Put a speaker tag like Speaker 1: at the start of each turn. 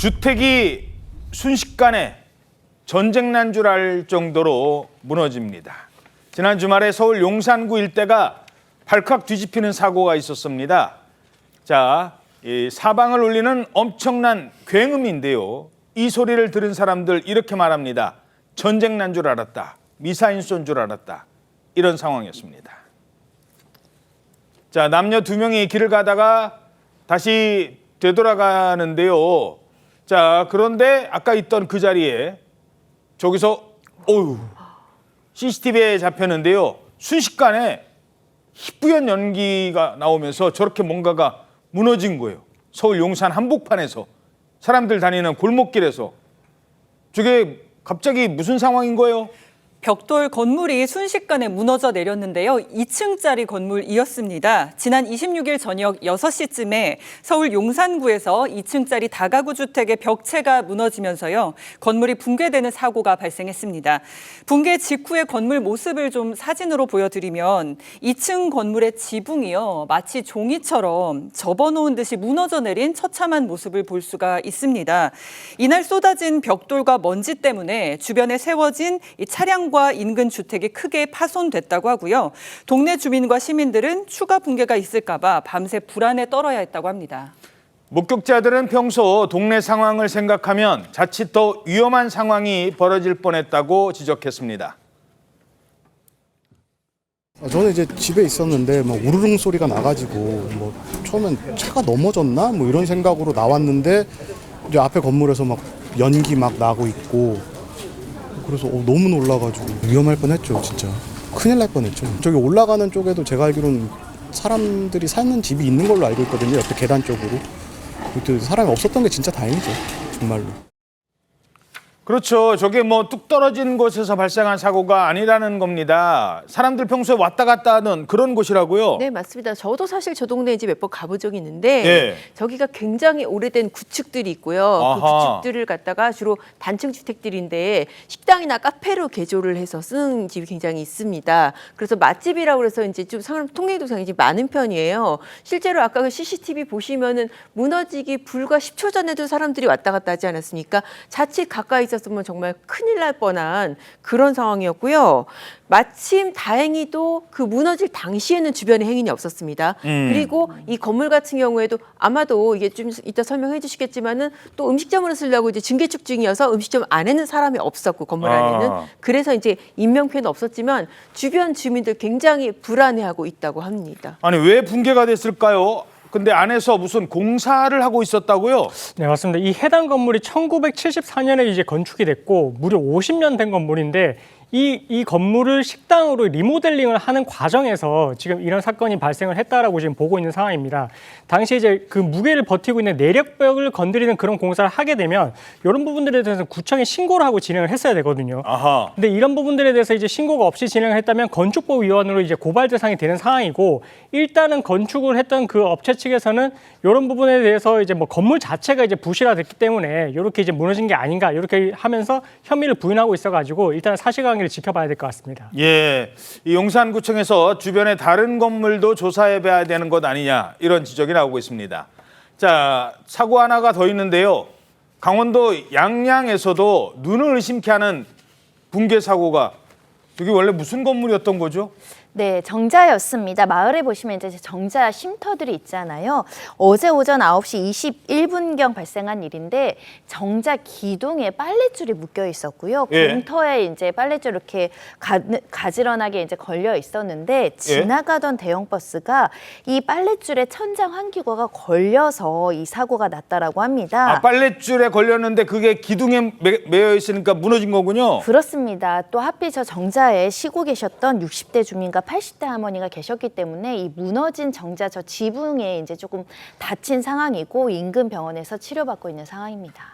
Speaker 1: 주택이 순식간에 전쟁 난 줄 알 정도로 무너집니다. 지난 주말에 서울 용산구 일대가 발칵 뒤집히는 사고가 있었습니다. 자, 이 사방을 울리는 엄청난 굉음인데요. 이 소리를 들은 사람들 이렇게 말합니다. 전쟁 난 줄 알았다. 미사일 쏜 줄 알았다. 이런 상황이었습니다. 자, 남녀 2명이 길을 가다가 다시 되돌아가는데요. 자, 그런데 아까 있던 그 자리에 저기서 CCTV에 잡혔는데요. 순식간에 희뿌연 연기가 나오면서 저렇게 뭔가가 무너진 거예요. 서울 용산 한복판에서 사람들 다니는 골목길에서. 저게 갑자기 무슨 상황인 거예요?
Speaker 2: 벽돌 건물이 순식간에 무너져 내렸는데요. 2층짜리 건물이었습니다. 지난 26일 저녁 6시쯤에 서울 용산구에서 2층짜리 다가구 주택의 벽체가 무너지면서요. 건물이 붕괴되는 사고가 발생했습니다. 붕괴 직후의 건물 모습을 좀 사진으로 보여드리면 2층 건물의 지붕이요. 마치 종이처럼 접어놓은 듯이 무너져 내린 처참한 모습을 볼 수가 있습니다. 이날 쏟아진 벽돌과 먼지 때문에 주변에 세워진 이 차량 과 인근 주택이 크게 파손됐다고 하고요. 동네 주민과 시민들은 추가 붕괴가 있을까 봐 밤새 불안에 떨어야 했다고 합니다.
Speaker 1: 목격자들은 평소 동네 상황을 생각하면 자칫 더 위험한 상황이 벌어질 뻔했다고 지적했습니다.
Speaker 3: 저는 이제 집에 있었는데 막 우르릉 소리가 나가지고 뭐 처음엔 차가 넘어졌나 뭐 이런 생각으로 나왔는데 이제 앞에 건물에서 막 연기 막 나고 있고 그래서 너무 놀라가지고 위험할 뻔했죠. 진짜 큰일 날 뻔했죠. 저기 올라가는 쪽에도 제가 알기로는 사람들이 사는 집이 있는 걸로 알고 있거든요. 옆에 계단 쪽으로. 그때 사람이 없었던 게 진짜 다행이죠. 정말로.
Speaker 1: 그렇죠. 저게 뭐 뚝 떨어진 곳에서 발생한 사고가 아니라는 겁니다. 사람들 평소에 왔다 갔다 하는 그런 곳이라고요?
Speaker 4: 네, 맞습니다. 저도 사실 저 동네 이제 몇 번 가본 적이 있는데
Speaker 1: 예.
Speaker 4: 저기가 굉장히 오래된 구축들이 있고요.
Speaker 1: 아하.
Speaker 4: 그 구축들을 갖다가 주로 단층 주택들인데 식당이나 카페로 개조를 해서 쓰는 집이 굉장히 있습니다. 그래서 맛집이라고 그래서 이제 좀 사람 통행 동상이 많은 편이에요. 실제로 아까 그 CCTV 보시면은 무너지기 불과 10초 전에도 사람들이 왔다 갔다 하지 않았습니까? 자칫 가까이 있었으면 정말 큰일 날 뻔한 그런 상황이었고요. 마침 다행히도 그 무너질 당시에는 주변에 행인이 없었습니다. 그리고 이 건물 같은 경우에도 아마도 이게 좀 이따 설명해 주시겠지만은 또 음식점으로 쓰려고 이제 증개축 중이어서 음식점 안에는 사람이 없었고 건물 안에는 그래서 이제 인명 피해는 없었지만 주변 주민들 굉장히 불안해하고 있다고 합니다.
Speaker 1: 아니 왜 붕괴가 됐을까요? 근데 안에서 무슨 공사를 하고 있었다고요?
Speaker 5: 네, 맞습니다. 이 해당 건물이 1974년에 이제 건축이 됐고 무려 50년 된 건물인데 이 건물을 식당으로 리모델링을 하는 과정에서 지금 이런 사건이 발생을 했다라고 지금 보고 있는 상황입니다. 당시 이제 그 무게를 버티고 있는 내력벽을 건드리는 그런 공사를 하게 되면 이런 부분들에 대해서 구청에 신고를 하고 진행을 했어야 되거든요.
Speaker 1: 아하.
Speaker 5: 근데 이런 부분들에 대해서 이제 신고가 없이 진행을 했다면 건축법 위반으로 이제 고발 대상이 되는 상황이고 일단은 건축을 했던 그 업체 측에서는 이런 부분에 대해서 이제 뭐 건물 자체가 이제 부실화됐기 때문에 이렇게 이제 무너진 게 아닌가 이렇게 하면서 혐의를 부인하고 있어가지고 일단 사실관계를 지켜봐야 될 것 같습니다.
Speaker 1: 예, 이 용산구청에서 주변의 다른 건물도 조사해봐야 되는 것 아니냐 이런 지적이 나오고 있습니다. 자, 사고 하나가 더 있는데요. 강원도 양양에서도 눈을 의심케 하는 붕괴 사고가 여기 원래 무슨 건물이었던 거죠?
Speaker 6: 네, 정자였습니다. 마을에 보시면 이제 정자 쉼터들이 있잖아요. 어제 오전 9시 21분경 발생한 일인데 정자 기둥에 빨랫줄이 묶여 있었고요.
Speaker 1: 예.
Speaker 6: 공터에 이제 빨랫줄 이렇게 가지런하게 이제 걸려 있었는데 지나가던 대형 버스가 이 빨랫줄에 천장 환기구가 걸려서 이 사고가 났다라고 합니다.
Speaker 1: 아, 빨랫줄에 걸렸는데 그게 기둥에 매여 있으니까 무너진 거군요.
Speaker 6: 그렇습니다. 또 하필 저 정자에 쉬고 계셨던 60대 주민과 80대 할머니가 계셨기 때문에 이 무너진 정자 저 지붕에 이제 조금 다친 상황이고 인근 병원에서 치료받고 있는 상황입니다.